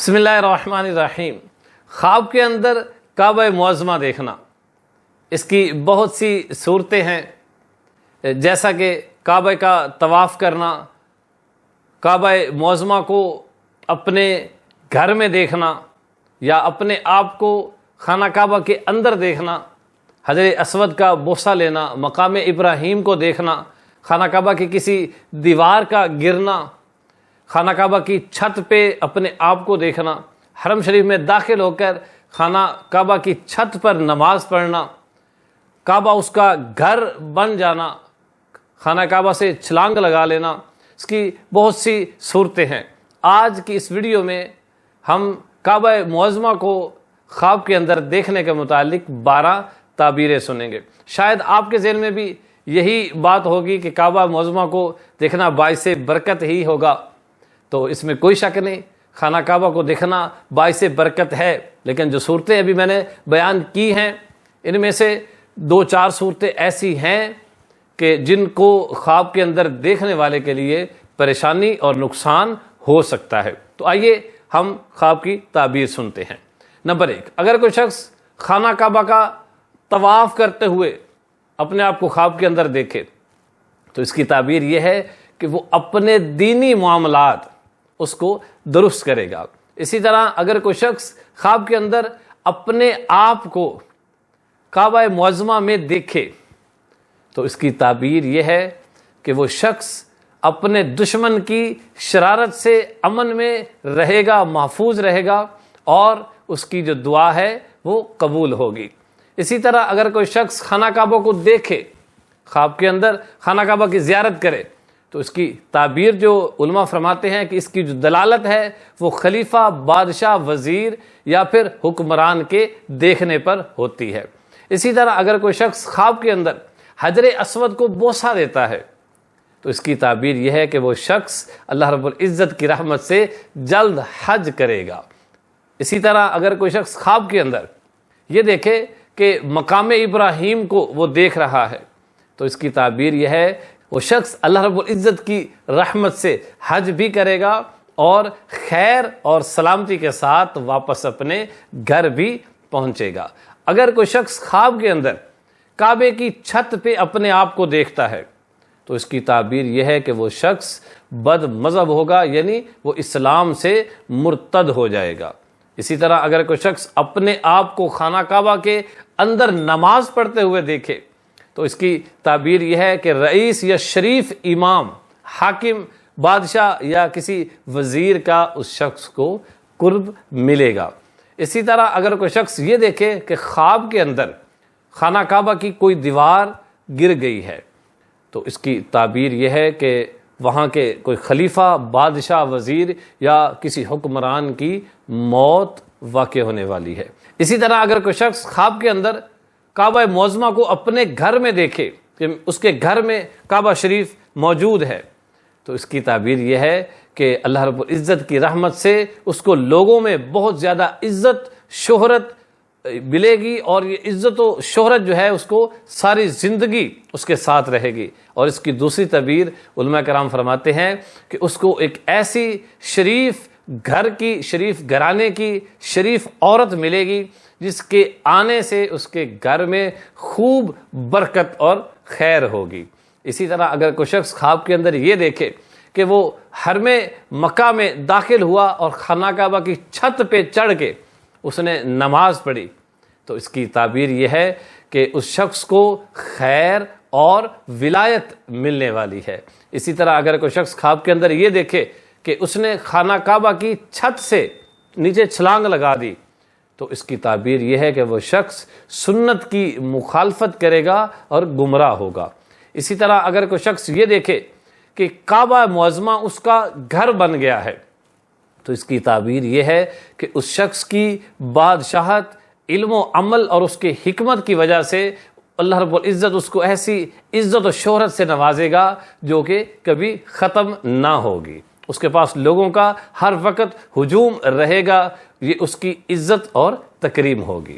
بسم اللہ الرحمن الرحیم۔ خواب کے اندر کعبہ معظمہ دیکھنا، اس کی بہت سی صورتیں ہیں، جیسا کہ کعبہ کا طواف کرنا، کعبہ معظمہ کو اپنے گھر میں دیکھنا یا اپنے آپ کو خانہ کعبہ کے اندر دیکھنا، حجر اسود کا بوسہ لینا، مقام ابراہیم کو دیکھنا، خانہ کعبہ کی کسی دیوار کا گرنا، خانہ کعبہ کی چھت پہ اپنے آپ کو دیکھنا، حرم شریف میں داخل ہو کر خانہ کعبہ کی چھت پر نماز پڑھنا، کعبہ اس کا گھر بن جانا، خانہ کعبہ سے چھلانگ لگا لینا، اس کی بہت سی صورتیں ہیں۔ آج کی اس ویڈیو میں ہم کعبہ معظمہ کو خواب کے اندر دیکھنے کے متعلق 12 تعبیریں سنیں گے۔ شاید آپ کے ذہن میں بھی یہی بات ہوگی کہ کعبہ معظمہ کو دیکھنا باعث برکت ہی ہوگا، تو اس میں کوئی شک نہیں، خانہ کعبہ کو دیکھنا باعث برکت ہے، لیکن جو صورتیں ابھی میں نے بیان کی ہیں ان میں سے 2-4 صورتیں ایسی ہیں کہ جن کو خواب کے اندر دیکھنے والے کے لیے پریشانی اور نقصان ہو سکتا ہے۔ تو آئیے ہم خواب کی تعبیر سنتے ہیں۔ نمبر 1، اگر کوئی شخص خانہ کعبہ کا طواف کرتے ہوئے اپنے آپ کو خواب کے اندر دیکھے تو اس کی تعبیر یہ ہے کہ وہ اپنے دینی معاملات اس کو درست کرے گا۔ اسی طرح اگر کوئی شخص خواب کے اندر اپنے آپ کو کعبہ معظمہ میں دیکھے تو اس کی تعبیر یہ ہے کہ وہ شخص اپنے دشمن کی شرارت سے امن میں رہے گا، محفوظ رہے گا، اور اس کی جو دعا ہے وہ قبول ہوگی۔ اسی طرح اگر کوئی شخص خانہ کعبہ کو دیکھے، خواب کے اندر خانہ کعبہ کی زیارت کرے تو اس کی تعبیر جو علماء فرماتے ہیں کہ اس کی جو دلالت ہے وہ خلیفہ، بادشاہ، وزیر یا پھر حکمران کے دیکھنے پر ہوتی ہے۔ اسی طرح اگر کوئی شخص خواب کے اندر حجر اسود کو بوسہ دیتا ہے تو اس کی تعبیر یہ ہے کہ وہ شخص اللہ رب العزت کی رحمت سے جلد حج کرے گا۔ اسی طرح اگر کوئی شخص خواب کے اندر یہ دیکھے کہ مقام ابراہیم کو وہ دیکھ رہا ہے تو اس کی تعبیر یہ ہے وہ شخص اللہ رب العزت کی رحمت سے حج بھی کرے گا اور خیر اور سلامتی کے ساتھ واپس اپنے گھر بھی پہنچے گا۔ اگر کوئی شخص خواب کے اندر کعبے کی چھت پہ اپنے آپ کو دیکھتا ہے تو اس کی تعبیر یہ ہے کہ وہ شخص بد مذہب ہوگا، یعنی وہ اسلام سے مرتد ہو جائے گا۔ اسی طرح اگر کوئی شخص اپنے آپ کو خانہ کعبہ کے اندر نماز پڑھتے ہوئے دیکھے تو اس کی تعبیر یہ ہے کہ رئیس یا شریف امام، حاکم، بادشاہ یا کسی وزیر کا اس شخص کو قرب ملے گا۔ اسی طرح اگر کوئی شخص یہ دیکھے کہ خواب کے اندر خانہ کعبہ کی کوئی دیوار گر گئی ہے تو اس کی تعبیر یہ ہے کہ وہاں کے کوئی خلیفہ، بادشاہ، وزیر یا کسی حکمران کی موت واقع ہونے والی ہے۔ اسی طرح اگر کوئی شخص خواب کے اندر کعبہ معظمہ کو اپنے گھر میں دیکھے کہ اس کے گھر میں کعبہ شریف موجود ہے تو اس کی تعبیر یہ ہے کہ اللہ رب العزت کی رحمت سے اس کو لوگوں میں بہت زیادہ عزت، شہرت ملے گی، اور یہ عزت و شہرت جو ہے اس کو ساری زندگی اس کے ساتھ رہے گی۔ اور اس کی دوسری تعبیر علماء کرام فرماتے ہیں کہ اس کو ایک ایسی شریف گھر کی، شریف گھرانے کی شریف عورت ملے گی جس کے آنے سے اس کے گھر میں خوب برکت اور خیر ہوگی۔ اسی طرح اگر کوئی شخص خواب کے اندر یہ دیکھے کہ وہ حرم مکہ میں داخل ہوا اور خانہ کعبہ کی چھت پہ چڑھ کے اس نے نماز پڑھی تو اس کی تعبیر یہ ہے کہ اس شخص کو خیر اور ولایت ملنے والی ہے۔ اسی طرح اگر کوئی شخص خواب کے اندر یہ دیکھے کہ اس نے خانہ کعبہ کی چھت سے نیچے چھلانگ لگا دی تو اس کی تعبیر یہ ہے کہ وہ شخص سنت کی مخالفت کرے گا اور گمراہ ہوگا۔ اسی طرح اگر کوئی شخص یہ دیکھے کہ کعبہ معظمہ اس کا گھر بن گیا ہے تو اس کی تعبیر یہ ہے کہ اس شخص کی بادشاہت، علم و عمل اور اس کی حکمت کی وجہ سے اللہ رب العزت اس کو ایسی عزت و شہرت سے نوازے گا جو کہ کبھی ختم نہ ہوگی۔ اس کے پاس لوگوں کا ہر وقت ہجوم رہے گا، یہ اس کی عزت اور تکریم ہوگی۔